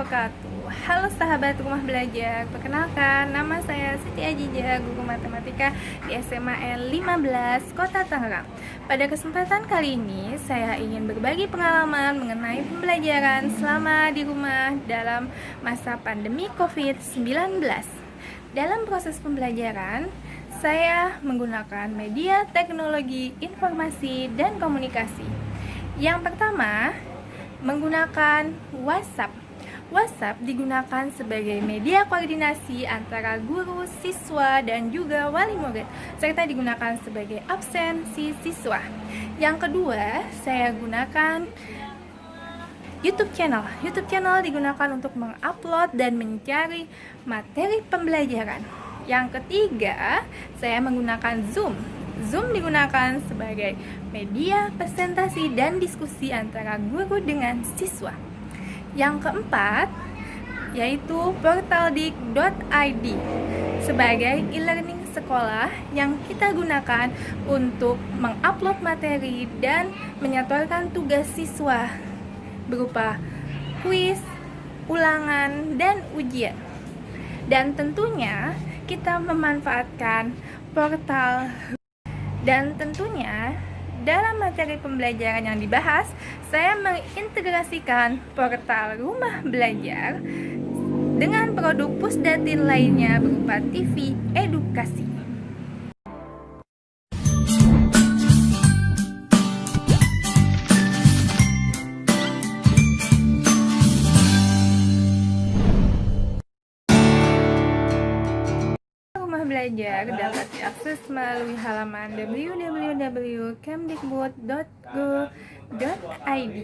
wabarakatuh. Halo sahabat rumah belajar, perkenalkan nama saya Siti Ajija, guru matematika di SMA N 15 Kota Tangerang. Pada kesempatan kali ini saya ingin berbagi pengalaman mengenai pembelajaran selama di rumah dalam masa pandemi COVID-19. Dalam proses pembelajaran, saya menggunakan media teknologi informasi dan komunikasi. Yang pertama, menggunakan WhatsApp. WhatsApp digunakan sebagai media koordinasi antara guru, siswa, dan juga wali murid, serta digunakan sebagai absensi siswa. Yang kedua, saya gunakan YouTube channel. YouTube channel digunakan untuk mengupload dan mencari materi pembelajaran. Yang ketiga, saya menggunakan Zoom. Zoom digunakan sebagai media presentasi dan diskusi antara guru dengan siswa. Yang keempat, yaitu portaldik.id sebagai e-learning sekolah yang kita gunakan untuk mengupload materi dan menyetorkan tugas siswa berupa kuis, ulangan, dan ujian. Dan tentunya kita memanfaatkan portal. Dan tentunya dalam materi pembelajaran yang dibahas, saya mengintegrasikan portal rumah belajar dengan produk Pusdatin lainnya berupa TV edukasi. Belajar dapat diakses melalui halaman www.kemdikbud.go.id.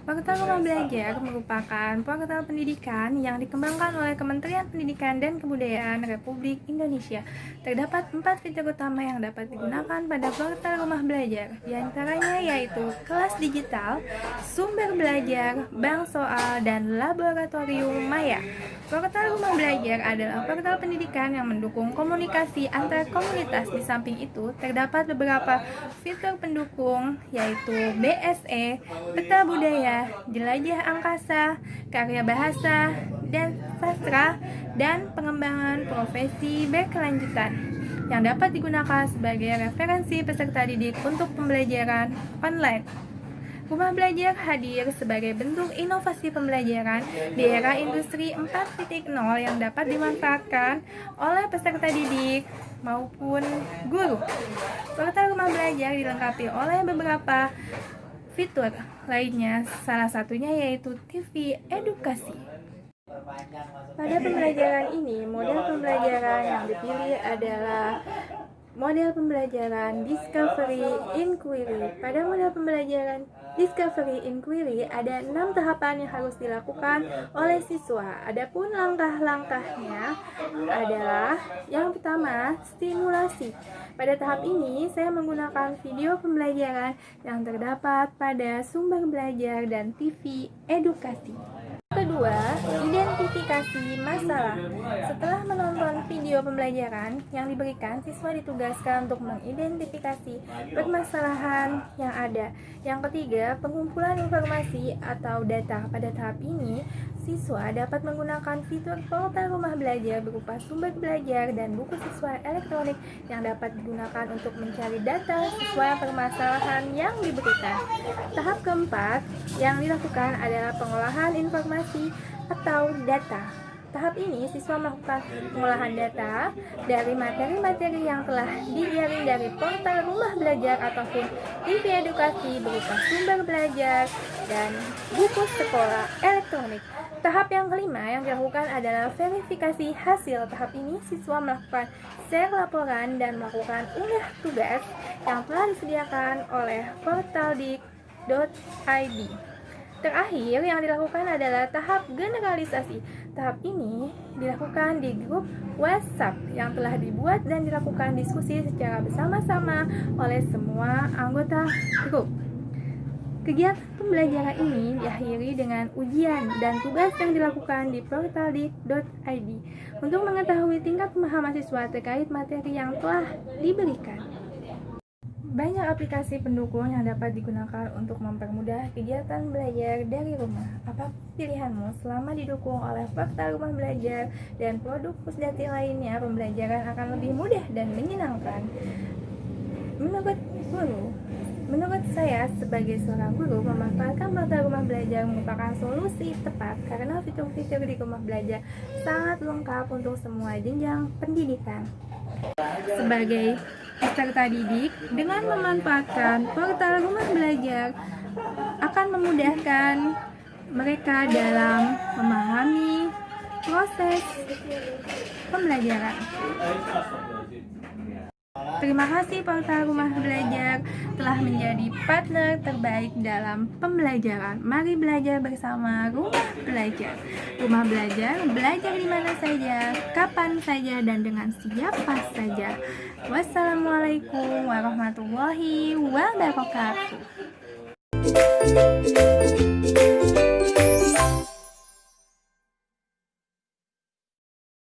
Portal Rumah Belajar merupakan portal pendidikan yang dikembangkan oleh Kementerian Pendidikan dan Kebudayaan Republik Indonesia. Terdapat 4 fitur utama yang dapat digunakan pada portal Rumah Belajar, di antaranya yaitu kelas digital, sumber belajar, bank soal, dan laboratorium maya. Portal Rumah Belajar adalah portal pendidikan yang mendukung komunikasi antar komunitas. Di samping itu, terdapat beberapa fitur pendukung, yaitu BSE, peta budaya, jelajah angkasa, karya bahasa dan sastra, dan pengembangan profesi berkelanjutan yang dapat digunakan sebagai referensi peserta didik untuk pembelajaran online. Rumah Belajar hadir sebagai bentuk inovasi pembelajaran di era industri 4.0 yang dapat dimanfaatkan oleh peserta didik maupun guru. Portal Rumah Belajar dilengkapi oleh beberapa fitur lainnya, salah satunya yaitu TV edukasi. Pada pembelajaran ini, model pembelajaran yang dipilih adalah model pembelajaran Discovery Inquiry. Pada model pembelajaran Discovery Inquiry ada 6 tahapan yang harus dilakukan oleh siswa. Adapun langkah-langkahnya adalah yang pertama, stimulasi. Pada tahap ini saya menggunakan video pembelajaran yang terdapat pada sumber belajar dan TV edukasi. Kedua, identifikasi masalah. Setelah menonton video pembelajaran yang diberikan, siswa ditugaskan untuk mengidentifikasi permasalahan yang ada. Yang ketiga, pengumpulan informasi atau data. Pada tahap ini, siswa dapat menggunakan fitur portal Rumah Belajar berupa sumber belajar dan buku siswa elektronik yang dapat digunakan untuk mencari data sesuai permasalahan yang diberikan. Tahap keempat yang dilakukan adalah pengolahan informasi atau data. Tahap ini siswa melakukan pengolahan data dari materi-materi yang telah dijaring dari portal Rumah Belajar ataupun TV edukasi berupa sumber belajar dan buku sekolah elektronik. Tahap yang kelima yang dilakukan adalah verifikasi hasil. Tahap ini siswa melakukan share laporan dan melakukan unggah tugas yang telah disediakan oleh portaldik.id. Terakhir yang dilakukan adalah tahap generalisasi. Tahap ini dilakukan di grup WhatsApp yang telah dibuat dan dilakukan diskusi secara bersama-sama oleh semua anggota grup. Kegiatan pembelajaran ini diakhiri dengan ujian dan tugas yang dilakukan di portaldik.id untuk mengetahui tingkat pemahaman siswa terkait materi yang telah diberikan. Banyak aplikasi pendukung yang dapat digunakan untuk mempermudah kegiatan belajar dari rumah. Apa pilihanmu? Selama didukung oleh portal rumah belajar dan produk Pusdati lainnya, pembelajaran akan lebih mudah dan menyenangkan. Menurut saya sebagai seorang guru, memanfaatkan portal rumah belajar merupakan solusi tepat karena fitur-fitur di rumah belajar sangat lengkap untuk semua jenjang pendidikan. Sebagai peserta didik, dengan memanfaatkan portal rumah belajar akan memudahkan mereka dalam memahami proses pembelajaran. Terima kasih portal rumah belajar telah menjadi partner terbaik dalam pembelajaran. Mari belajar bersama rumah belajar. Rumah belajar, belajar di mana saja, kapan saja, dan dengan siapa saja. Wassalamualaikum warahmatullahi wabarakatuh.